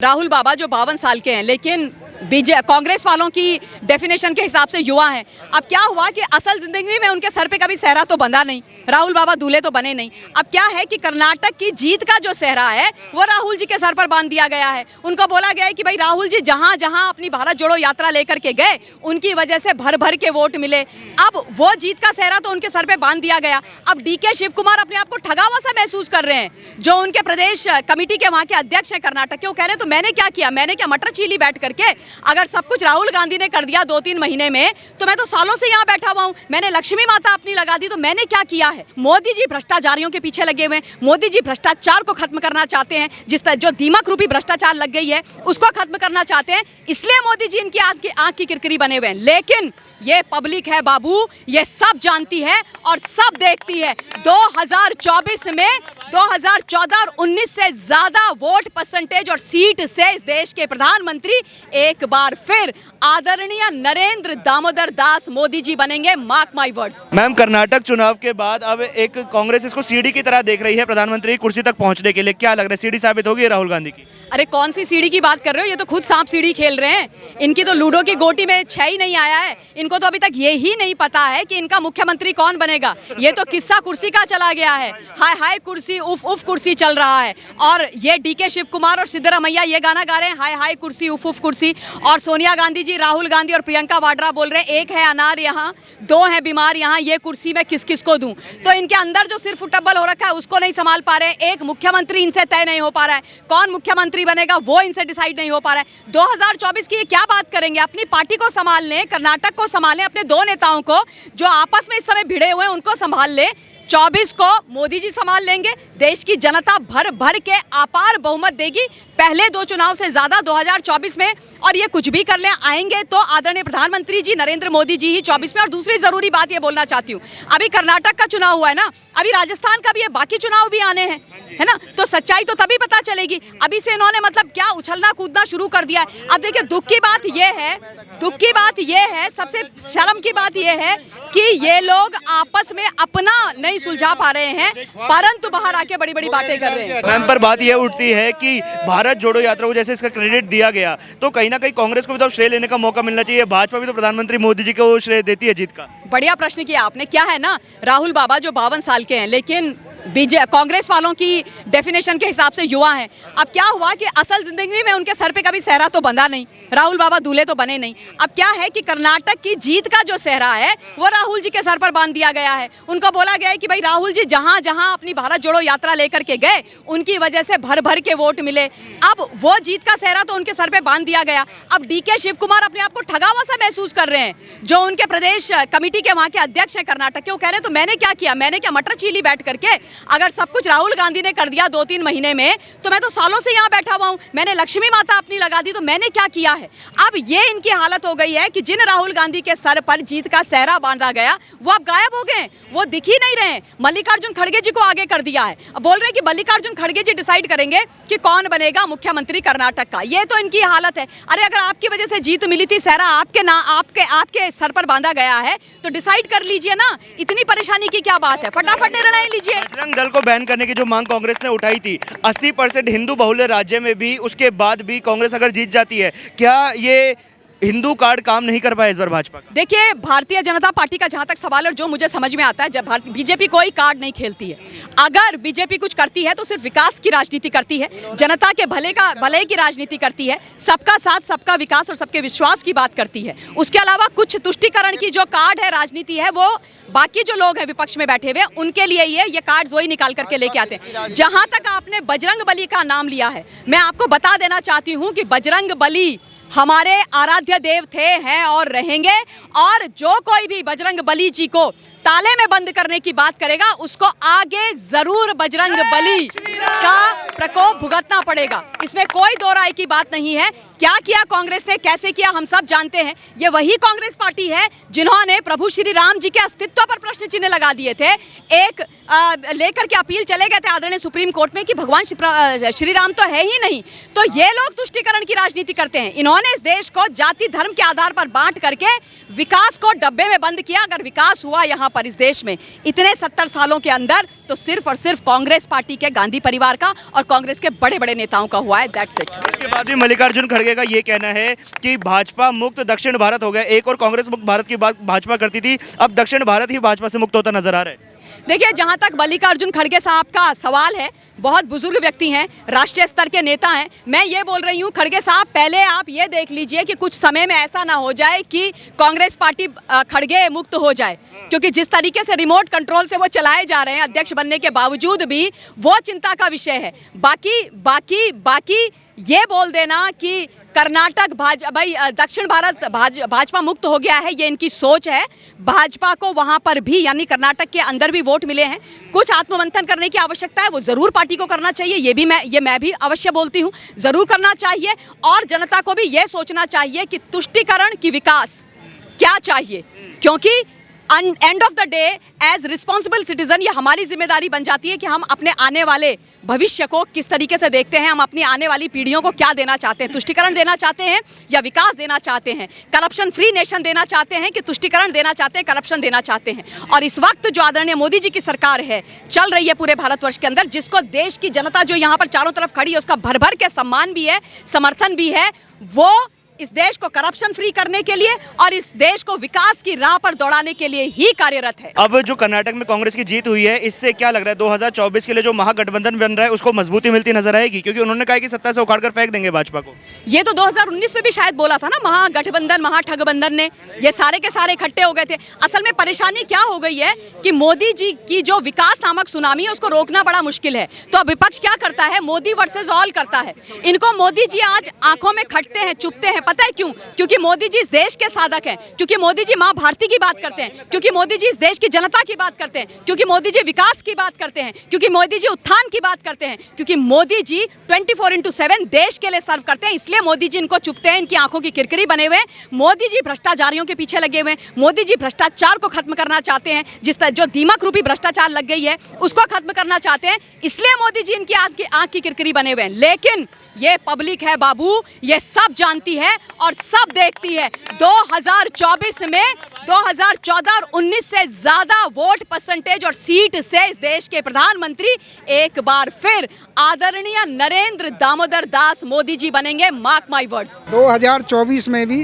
राहुल बाबा जो 52 साल के हैं, लेकिन कांग्रेस वालों की डेफिनेशन के हिसाब से युवा हैं। अब क्या हुआ कि असल जिंदगी में उनके सर पे कभी सहरा तो बंधा नहीं, राहुल बाबा दूल्हे तो बने नहीं। अब क्या है कि कर्नाटक की जीत का जो सहरा है वो राहुल जी के सर पर बांध दिया गया है। उनको बोला गया है कि भाई राहुल जी जहां जहां अपनी भारत जोड़ो यात्रा लेकर के गए उनकी वजह से भर भर के वोट मिले। अब वो जीत का सहरा तो उनके सर पे बांध दिया गया। अब डीके शिव कुमार अपने आप को ठगा हुआ सा महसूस कर रहे हैं, जो उनके प्रदेश कमेटी के वहां के अध्यक्ष हैं कर्नाटक के। वो कह रहे हैं तो मैंने क्या किया, मैंने क्या मटर चीली बैठ करके, अगर सब कुछ राहुल गांधी ने कर दिया 2-3 महीने में तो मैं तो सालों से यहाँ बैठा हुआ हूँ, मैंने लक्ष्मी माता अपनी लगा दी, तो मैंने क्या किया है। मोदी जी भ्रष्टाचारियों के पीछे लगे हुए हैं। मोदी जी भ्रष्टाचार को खत्म करना चाहते हैं, जिस तरह जो दीमक रूपी भ्रष्टाचार लग गई है उसको खत्म करना चाहते हैं, इसलिए मोदी जी इनकी आंख की किरकिरी बने हुए हैं। लेकिन ये पब्लिक है बाबू, ये सब जानती है और सब देखती है। 2024 में 2014 और 19 से ज्यादा वोट परसेंटेज और सीट से इस देश के प्रधानमंत्री एक बार फिर आदरणीय नरेंद्र दामोदर दास मोदी जी बनेंगे। Mark my words. Ma'am, Karnataka चुनाव के बाद अब एक कांग्रेस इसको सीढ़ी की तरह देख रही है प्रधानमंत्री की कुर्सी तक पहुंचने के लिए। क्या लग रहा है, सीढ़ी साबित होगी राहुल गांधी की? अरे कौन सी सीढ़ी की बात कर रहे हो, ये तो खुद सांप सीढ़ी खेल रहे हैं। इनकी तो लूडो की गोटी में छह ही नहीं आया है। इनको तो अभी तक ये ही नहीं पता है कि इनका मुख्यमंत्री कौन बनेगा। ये तो किस्सा कुर्सी का चला गया है, हाय हाय कुर्सी, उफ उफ कुर्सी चल रहा है। और ये डीके शिव कुमार और सिद्धरामैया ये गाना गा रहे हैं, हाय हाय कुर्सी, उफ उफ कुर्सी। और सोनिया गांधी जी, राहुल गांधी और प्रियंका वाड्रा बोल रहे हैं एक है अनार यहाँ, दो है बीमार यहाँ, ये कुर्सी मैं किस किस को दूं। तो इनके अंदर जो सिर फुटबल हो रखा है उसको नहीं संभाल पा रहे हैं। एक मुख्यमंत्री इनसे तय नहीं हो पा रहा है, कौन मुख्यमंत्री बनेगा वो इनसे डिसाइड नहीं हो पा रहा है। 2024 की क्या बात करेंगे, अपनी पार्टी को संभाल लें, कर्नाटक को संभाल लें, अपने दो नेताओं को जो आपस में इस समय भिड़े हुए हैं उनको संभाल लें। 24 को मोदी जी संभाल लेंगे, देश की जनता भर भर के अपार बहुमत देगी, पहले दो चुनाव से ज्यादा 2024 में। और ये कुछ भी कर ले, आएंगे तो आदरणीय प्रधानमंत्री जी नरेंद्र मोदी जी ही 24 में। और दूसरी जरूरी बात ये बोलना चाहती हूँ, अभी कर्नाटक का चुनाव हुआ है ना, अभी राजस्थान का भी है, बाकी चुनाव भी आने हैं, है ना। तो सच्चाई तो तभी पता चलेगी। अभी से इन्होंने मतलब क्या उछलना कूदना शुरू कर दिया है। अब देखिए दुख की बात यह है, सबसे शर्म की बात यह है कि ये लोग आपस में अपना नहीं सुलझा पा रहे हैं, परंतु बाहर आके बड़ी बड़ी बातें कर रहे हैं। मैम, पर बात यह उठती है कि भारत जोड़ो यात्रा को जैसे इसका क्रेडिट दिया गया, तो कहीं ना कहीं कांग्रेस को भी तो श्रेय लेने का मौका मिलना चाहिए। भाजपा भी तो प्रधानमंत्री मोदी जी को श्रेय देती है जीत का। बढ़िया प्रश्न किया आपने। क्या है ना, राहुल बाबा जो 52 साल के हैं, लेकिन कांग्रेस वालों की डेफिनेशन के हिसाब से युवा हैं। अब क्या हुआ कि असल जिंदगी में उनके सर पे कभी सहरा तो बंधा नहीं, राहुल बाबा दूल्हे तो बने नहीं। अब क्या है कि कर्नाटक की जीत का जो सहरा है वो राहुल जी के सर पर बांध दिया गया है। उनको बोला गया है कि भाई राहुल जी जहां जहां अपनी भारत जोड़ो यात्रा लेकर के गए उनकी वजह से भर भर के वोट मिले। अब वो जीत का सहरा तो उनके सर पे बांध दिया गया। अब डीके शिव कुमार अपने आप को ठगा हुआ सा महसूस कर रहे हैं, जो उनके प्रदेश कमेटी के वहां के अध्यक्ष हैं कर्नाटक के। वो कह रहे हैं तो मैंने क्या किया, मैंने क्या मटर चीली बैठ करके, अगर सब कुछ राहुल गांधी ने कर दिया 2-3 महीने में तो मैं तो सालों से यहाँ बैठा हुआ हूँ, मैंने लक्ष्मी माता अपनी लगा दी, तो मैंने क्या किया है। अब ये इनकी हालत हो गई है कि जिन राहुल गांधी के सर पर जीत का सहरा बांधा गया वो अब गायब हो गए, वो दिख ही नहीं रहे। मल्लिकार्जुन खड़गे जी को आगे कर दिया है। अब बोल रहे हैं कि मल्लिकार्जुन खड़गे जी डिसाइड करेंगे कि कौन बनेगा मुख्यमंत्री कर्नाटक का। ये तो इनकी हालत है। अरे अगर आपकी वजह से जीत मिली थी, सहरा आपके सर पर बांधा गया है, तो डिसाइड कर लीजिए ना, इतनी परेशानी की क्या बात है, फटाफट निर्णय लीजिए। बजरंग दल को बैन करने की जो मांग कांग्रेस ने उठाई थी, 80% हिंदू बहुल्य राज्य में भी, उसके बाद भी कांग्रेस अगर जीत जाती है, क्या ये हिंदू कार्ड काम नहीं कर पाया इस बार भाजपा का? देखिए भारतीय जनता पार्टी का जहां तक सवाल है, जो मुझे समझ में आता है, जब बीजेपी कोई कार्ड नहीं खेलती है। अगर बीजेपी कुछ करती है तो सिर्फ विकास की राजनीति करती है, जनता के भले की राजनीति करती है, सबका साथ सबका विकास और सबके विश्वास की बात करती है। उसके अलावा कुछ तुष्टीकरण की जो कार्ड है राजनीति है, वो बाकी जो लोग हैं विपक्ष में बैठे हुए उनके लिए ये कार्ड्स वही निकाल करके लेके आते हैं। जहां तक आपने बजरंग बली का नाम लिया है, मैं आपको बता देना चाहती हूं कि बजरंग बली हमारे आराध्य देव थे, हैं और रहेंगे। और जो कोई भी बजरंग बली जी को ताले में बंद करने की बात करेगा उसको आगे जरूर बजरंग बली का प्रकोप भुगतना पड़ेगा, इसमें कोई दो राय की बात नहीं है। क्या किया कांग्रेस ने, कैसे किया, हम सब जानते हैं। ये वही कांग्रेस पार्टी है जिन्होंने प्रभु श्री राम जी के अस्तित्व पर प्रश्न चिन्ह लगा दिए थे। एक लेकर के अपील चले गए थे आदरणीय सुप्रीम कोर्ट में कि भगवान श्री राम तो है ही नहीं। तो ये लोग तुष्टीकरण की राजनीति करते हैं। इन्होंने इस देश को जाति धर्म के आधार पर बांट करके विकास को डब्बे में बंद किया। अगर विकास हुआ यहाँ पर इस देश में इतने 70 सालों के अंदर तो सिर्फ और सिर्फ कांग्रेस पार्टी के गांधी परिवार का और कांग्रेस के बड़े बड़े नेताओं का हुआ है। That's it. उसके बाद भी मल्लिकार्जुन खड़गे का ये कहना है कि भाजपा मुक्त दक्षिण भारत हो गया। एक और कांग्रेस मुक्त भारत की बात भाजपा करती थी, अब दक्षिण भारत ही भाजपा से मुक्त होता नजर आ रहा है। देखिए, जहां तक मल्लिकार्जुन खड़गे साहब का सवाल है, बहुत बुजुर्ग व्यक्ति हैं, राष्ट्रीय स्तर के नेता हैं। मैं ये बोल रही हूं, खड़गे साहब पहले आप ये देख लीजिए कि कुछ समय में ऐसा ना हो जाए कि कांग्रेस पार्टी खड़गे मुक्त हो जाए, क्योंकि जिस तरीके से रिमोट कंट्रोल से वो चलाए जा रहे हैं अध्यक्ष बनने के बावजूद भी, वो चिंता का विषय है। बाकी ये बोल देना कि कर्नाटक दक्षिण भारत भाजपा मुक्त हो गया है, ये इनकी सोच है। भाजपा को वहां पर भी यानी कर्नाटक के अंदर भी वोट मिले हैं। कुछ आत्ममंथन करने की आवश्यकता है, वो जरूर पार्टी को करना चाहिए। ये मैं भी अवश्य बोलती हूँ, जरूर करना चाहिए। और जनता को भी ये सोचना चाहिए कि तुष्टीकरण की विकास क्या चाहिए, क्योंकि end of the day as responsible citizen ये हमारी जिम्मेदारी बन जाती है कि हम अपने आने वाले भविष्य को किस तरीके से देखते हैं, हम अपनी आने वाली पीढ़ियों को क्या देना चाहते हैं, तुष्टीकरण देना चाहते हैं या विकास देना चाहते हैं, करप्शन फ्री नेशन देना चाहते हैं कि तुष्टीकरण देना चाहते हैं, करप्शन देना चाहते हैं। और इस वक्त जो आदरणीय मोदी जी की सरकार है, चल रही है पूरे भारतवर्ष के अंदर, जिसको देश की जनता जो यहाँ पर चारों तरफ खड़ी है उसका भर भर के सम्मान भी है, समर्थन भी है, वो इस देश को करप्शन फ्री करने के लिए और इस देश को विकास की राह पर दौड़ाने के लिए ही कार्यरत है। अब जो कर्नाटक में कांग्रेस की जीत हुई है, इससे क्या लग रहा है 2024 के लिए जो महागठबंधन बन रहा है उसको मजबूती मिलती नजर आएगी? क्योंकि उन्होंने कहा कि सत्ता से उखाड़कर फेंक देंगे भाजपा को। ये तो 2019 में भी शायद बोला था ना, महागठबंधन महाठगबंधन ने, ये सारे के सारे इकट्ठे हो गए थे। असल में परेशानी क्या हो गई है कि मोदी जी की जो विकास नामक सुनामी है उसको रोकना बड़ा मुश्किल है। तो अब विपक्ष क्या करता है, मोदी वर्सेस ऑल करता है। इनको मोदी जी आज आंखों में खटते हैं, चुपते हैं। पता है क्यों? क्योंकि मोदी जी इस देश के साधक हैं, क्योंकि मोदी जी माँ भारती की बात करते हैं, क्योंकि मोदी जी इस देश की जनता की बात करते हैं, क्योंकि मोदी जी विकास की बात करते हैं, क्योंकि मोदी जी उत्थान की बात करते हैं, क्योंकि मोदी जी 24/7 देश के लिए सर्व करते हैं। इसलिए मोदी जी इनको चुपते हैं, इनकी आंखों की किरकिरी बने हुए हैं। मोदी जी भ्रष्टाचारियों के पीछे लगे हुए हैं। मोदी जी भ्रष्टाचार को खत्म करना चाहते हैं, जिस तरह जो दीमक रूपी भ्रष्टाचार लग गई है उसको खत्म करना चाहते हैं। इसलिए मोदी जी इनकी आंख की किरकिरी बने हुए हैं। लेकिन ये पब्लिक है बाबू, ये सब जानती है और सब देखती है। 2024 में 2014 और 19 से ज्यादा वोट परसेंटेज और सीट से इस देश के प्रधानमंत्री एक बार फिर आदरणीय नरेंद्र दामोदर दास मोदी जी बनेंगे। Mark my words. 2024 में भी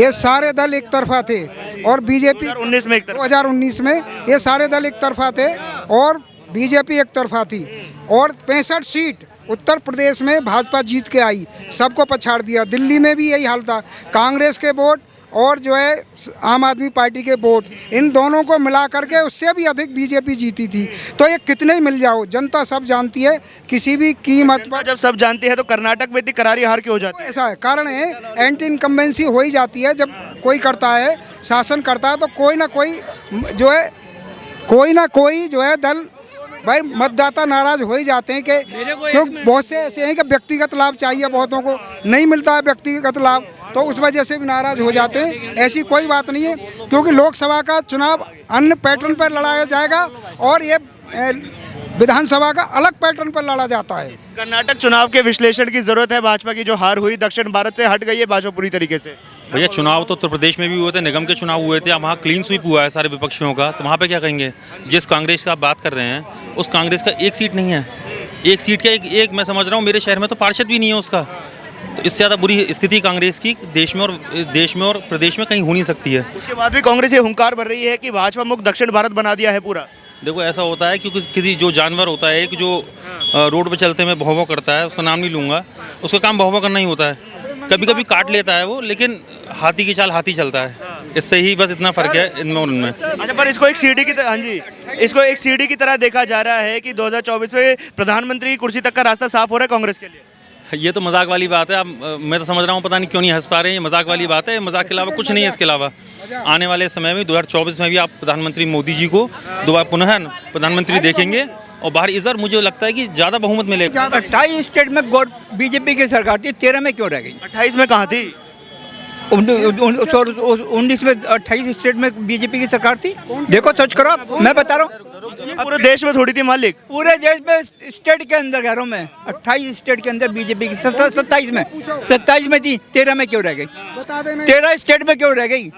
ये सारे दल एक तरफा थे और बीजेपी 2019 में ये सारे दल एक तरफा थे और बीजेपी एक तरफा थी। और 65 सीट उत्तर प्रदेश में भाजपा जीत के आई, सबको पछाड़ दिया। दिल्ली में भी यही हाल था। कांग्रेस के वोट और जो है आम आदमी पार्टी के वोट, इन दोनों को मिला करके उससे भी अधिक बीजेपी जीती थी। तो ये कितने ही मिल जाओ, जनता सब जानती है, किसी भी कीमत पर। जब सब जानती है तो कर्नाटक में इतनी करारी हार क्यों हो जाती है? ऐसा है, कारण है एंटी इनकम्बेंसी हो ही जाती है। जब कोई करता है, शासन करता है, तो कोई ना कोई जो है दल, भाई मतदाता नाराज हो ही जाते हैं कि क्यों, बहुत से ऐसे हैं कि व्यक्तिगत लाभ चाहिए, बहुतों को नहीं मिलता है व्यक्तिगत लाभ, तो उस वजह से भी नाराज हो जाते हैं। ऐसी कोई बात नहीं है, क्योंकि लोकसभा का चुनाव अन्य पैटर्न पर लड़ाया जाएगा और ये विधानसभा का अलग पैटर्न पर लड़ा जाता है। कर्नाटक चुनाव के विश्लेषण की जरूरत है। भाजपा की जो हार हुई दक्षिण भारत से हट गई है भाजपा पूरी तरीके से। भैया चुनाव तो उत्तर प्रदेश में भी हुए थे, निगम के चुनाव हुए थे, अब वहाँ क्लीन स्वीप हुआ है सारे विपक्षियों का, तो वहाँ पे क्या कहेंगे? जिस कांग्रेस का आप बात कर रहे हैं उस कांग्रेस का एक सीट नहीं है, एक सीट का एक मैं समझ रहा हूँ मेरे शहर में तो पार्षद भी नहीं है उसका। तो इससे ज़्यादा बुरी स्थिति कांग्रेस की देश में और प्रदेश में कहीं हो नहीं सकती है। उसके बाद भी कांग्रेस ये हुंकार भर रही है कि भाजपा मुक्त दक्षिण भारत बना दिया है पूरा। देखो ऐसा होता है क्योंकि किसी जो जानवर होता है, एक जो रोड पे चलते में भौं-भौं करता है, उसका नाम नहीं लूँगा, उसका काम भौं-भौं करना ही होता है। कभी कभी काट लेता है वो, लेकिन हाथी की चाल हाथी चलता है। इससे ही बस इतना फर्क है इनमें और उनमें। अच्छा, पर इसको एक सीढ़ी की तरह, हाँ जी, इसको एक सीढ़ी की तरह देखा जा रहा है कि 2024 में प्रधानमंत्री की कुर्सी तक का रास्ता साफ हो रहा है कांग्रेस के लिए। ये तो मजाक वाली बात है। अब मैं तो समझ रहा हूँ, पता नहीं क्यों नहीं हंस पा रहे हैं। ये मजाक वाली बात है, मजाक के अलावा कुछ नहीं है इसके अलावा। आने वाले समय में 2024 में भी आप प्रधानमंत्री मोदी जी को दोबारा पुनः प्रधानमंत्री देखेंगे और बाहर इधर मुझे लगता है कि ज़्यादा बहुमत मिलेगा। 28 स्टेट में बीजेपी की सरकार थी, 13 में क्यों रह गई? 28 में कहाँ थी? 19 में 28 स्टेट में बीजेपी की सरकार थी। देखो सर्च करो आप, मैं बता रहा हूँ। पूरे देश में थोड़ी थी मालिक, पूरे देश में स्टेट के अंदर कह रहा हूँ मैं, 28 स्टेट के अंदर बीजेपी की 27 में थी, 13 में क्यों रह गई? 13 स्टेट में क्यों रह गई?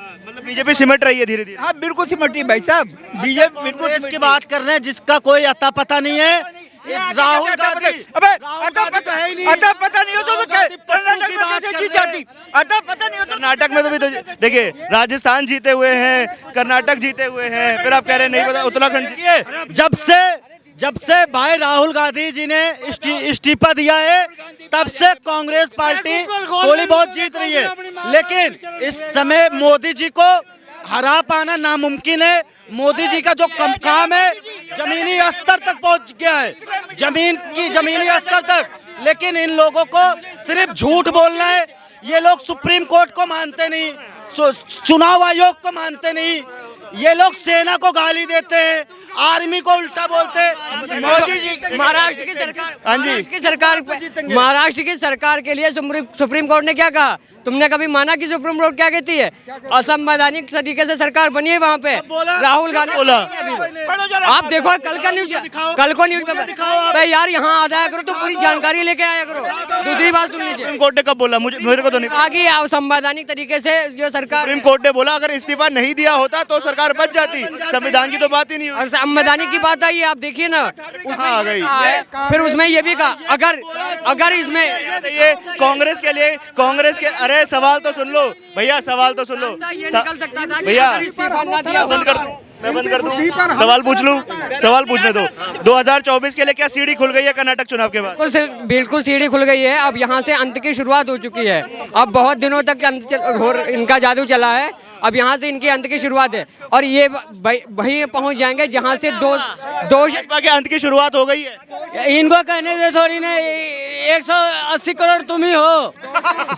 बीजेपी सिमट रही है धीरे धीरे। हाँ बिल्कुल सिमट रही है भाई साहब, बीजेपी बिल्कुल कांग्रेस सिमट की रही है। बात कर रहे हैं जिसका कोई अता पता नहीं है। राहुल गांधी, अबे राहुल गांधी तो है ही नहीं। अता पता नहीं हो तो राहुल क्या गांधी कर्नाटक की में बात कैसे कर जीत रहे हैं। जाती, अता पता नहीं हो तो कर्नाटक में तो भी तो देखिए राजस्थान जीते हुए हैं, कर्नाटक जीते हुए हैं, फिर आप कह रहे हैं नहीं पता उत्तराखंड देखिए जब से भाई राहुल गांधी जी ने इस्तीफा दिया है तब से कांग्रेस पार्टी थोड़ी बहुत जीत रही है, लेकिन इस समय मोदी जी को हरा पाना नामुमकिन है। मोदी जी का जो काम है जमीनी स्तर तक पहुंच गया है, जमीनी स्तर तक। लेकिन इन लोगों को सिर्फ झूठ बोलना है। ये लोग सुप्रीम कोर्ट को मानते नहीं, चुनाव आयोग को मानते नहीं, ये लोग सेना को गाली देते हैं, आर्मी को उल्टा बोलते हैं। मोदी जी महाराष्ट्र की सरकार, हाँ जी। महाराष्ट्र की सरकार के लिए सुप्रीम कोर्ट ने क्या कहा? तुमने कभी माना कि सुप्रीम कोर्ट क्या कहती है? असंवैधानिक तरीके से सरकार बनी है वहाँ पे। राहुल गांधी बोला। आप देखो कल का न्यूज, कल को न्यूज पेपर यार यहाँ आ जाया करो तो पूरी जानकारी लेके आया करो। दूसरी बात सुन लीजिए, सुप्रीम कोर्ट ने कब बोला? मेरे को तो नहीं। आगे असंवैधानिक तरीके से जो सरकार, सुप्रीम कोर्ट ने बोला अगर इस्तीफा नहीं दिया होता तो सरकार बच जाती, संविधान की तो बात ही नहीं हुई। और संवैधानिक की बात आई है, आप देखिए ना हाँ, आ गई। फिर उसमें ये भी कहा अगर इसमें ये कांग्रेस के अरे सवाल तो सुन लो भैया, सवाल तो सुन लो ये निकल सकता था कि भैया। अगर इस्तीफा ना दिया बंद कर होता। दूं, मैं बंद कर दूं, सवाल पूछ लूं, सवाल पूछने दो। 2024 के लिए क्या सीढ़ी खुल गई है कर्नाटक चुनाव के बाद? बिल्कुल सीढ़ी खुल गई है। अब यहाँ से अंत की शुरुआत हो चुकी है। अब बहुत दिनों तक इनका जादू चला है, अब यहाँ से इनके अंत की शुरुआत है। और ये वहीं पहुँच जाएंगे जहाँ से दो भाजपा के अंत की शुरुआत हो गई है। इनको कहने दे थोड़ी ने, 180 करोड़ तुम ही हो,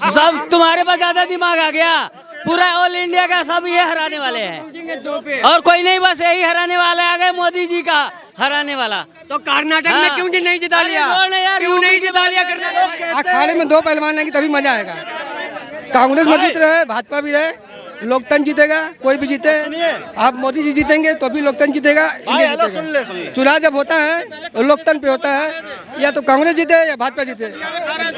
सब तुम्हारे पास ज्यादा दिमाग आ गया। पूरा ऑल इंडिया का सब ये हराने वाले हैं और कोई नहीं, बस यही हराने वाला आ गए, मोदी जी का हराने वाला। तो कर्नाटक में क्यों नहीं जिता लिया? क्यों नहीं जिता लिया कर्नाटक? अखाड़े में दो पहलवान आएंगे तभी मजा आएगा। कांग्रेस में जीत रहे, भाजपा भी रहे, लोकतंत्र जीतेगा, कोई भी जीते। आप मोदी जी जीतेंगे तो भी लोकतंत्र जीतेगा, इंडिया जीतेगा। चुनाव जब होता है तो लोकतंत्र पे होता है, या तो कांग्रेस जीते या भाजपा जीते,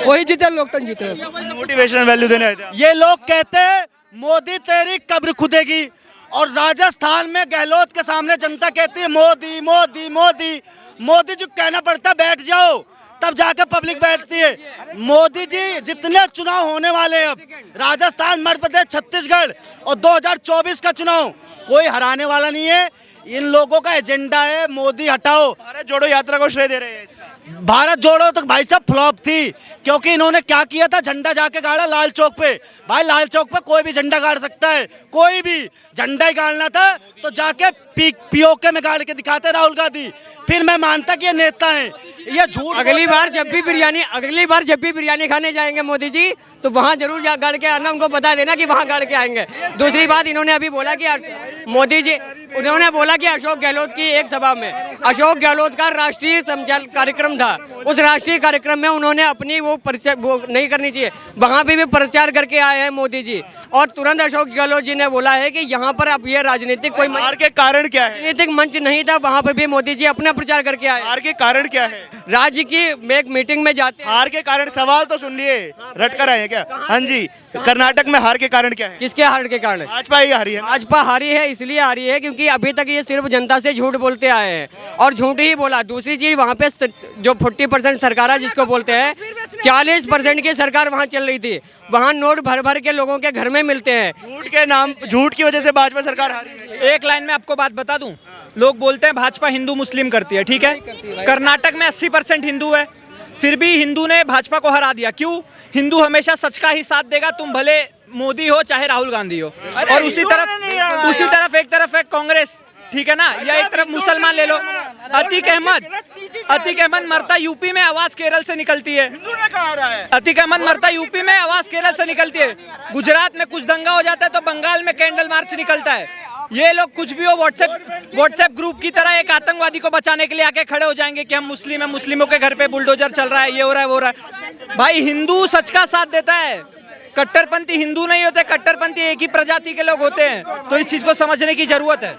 वही जीते, लोकतंत्र जीते। मोटिवेशनल वैल्यू देने आए थे। ये लोग कहते हैं मोदी तेरी कब्र खुदेगी, और राजस्थान में गहलोत के सामने जनता कहती है मोदी मोदी मोदी। मोदी जी कहना पड़ता है बैठ जाओ, तब जाकर पब्लिक बैठती है। मोदी जी जितने चुनाव होने वाले हैं, अब राजस्थान, मध्य प्रदेश, छत्तीसगढ़ और 2024 का चुनाव, कोई हराने वाला नहीं है। इन लोगों का एजेंडा है मोदी हटाओ। भारत जोड़ो यात्रा को श्रेय दे रहे हैं इसका। भारत जोड़ो तक भाई साहब फ्लॉप थी, क्योंकि इन्होंने क्या किया था, झंडा जाके गाड़ा लाल चौक पे। भाई लाल चौक पे कोई भी झंडा गाड़ सकता है, कोई भी झंडा ही गाड़ना था तो जाके पीओके में गाड़ के दिखाते राहुल गांधी, फिर मैं मानता कि ये नेता हैं। ये झूठ। अगली बार जब भी बिरयानी खाने जाएंगे मोदी जी, तो वहाँ जरूर गाड़ के आना, उनको बता देना कि वहाँ गाड़ के आएंगे। दूसरी बात, इन्होंने अभी बोला कि मोदी जी, उन्होंने बोला कि अशोक गहलोत की एक सभा में, अशोक गहलोत का राष्ट्रीय कार्यक्रम था, उस राष्ट्रीय कार्यक्रम में उन्होंने अपनी वो नहीं करनी चाहिए, वहाँ भी प्रचार करके आए हैं मोदी जी। और तुरंत अशोक गहलोत जी ने बोला है कि यहाँ पर अब ये राजनीतिक कोई हार के कारण क्या है? राजनीतिक मंच नहीं था, वहाँ पर भी मोदी जी अपना प्रचार करके आए। हार के कारण क्या है? राज्य की एक मीटिंग में जाते हैं। हार के कारण, सवाल तो सुन लिए, रट कर आए हैं क्या? हाँ जी, कर्नाटक में हार के कारण क्या है? किसके हार के कारण? भाजपा ही हारी है। भाजपा हारी है, इसलिए हारी है क्योंकि अभी तक ये सिर्फ जनता से झूठ बोलते आए हैं और झूठ ही बोला। दूसरी चीज, वहाँ पे जो 40% सरकार है जिसको बोलते हैं, 40% की सरकार वहाँ चल रही थी। वहाँ नोट भर भर के लोगों के घर में मिलते हैं। झूठ की वजह से भाजपा सरकार हारी है। एक लाइन में आपको बात बता दूं, लोग बोलते हैं भाजपा हिंदू मुस्लिम करती है, ठीक है? कर्नाटक में 80% हिंदू है, फिर भी हिंदू ने भाजपा को हरा दिया। क्यों? हिंदू हमेशा सच का ही साथ देगा, तुम भले मोदी हो चाहे राहुल गांधी हो। और उसी तरफ एक तरफ है कांग्रेस, ठीक है ना, या एक तरफ मुसलमान ले लो। अतीक अहमद मरता यूपी में, आवाज केरल से निकलती है। अतीक अहमद मरता यूपी में, आवाज केरल से निकलती है। गुजरात में कुछ दंगा हो जाता है तो बंगाल में कैंडल मार्च निकलता है। ये लोग कुछ भी हो व्हाट्सएप ग्रुप की तरह एक आतंकवादी को बचाने के लिए आके खड़े हो जाएंगे कि हम मुस्लिम हैं, मुस्लिमों के घर पे बुलडोजर चल रहा है, ये हो रहा है, वो हो रहा है। भाई हिंदू सच का साथ देता है, कट्टरपंथी हिंदू नहीं होते, कट्टरपंथी एक ही प्रजाति के लोग होते हैं। तो इस चीज को समझने की जरूरत है।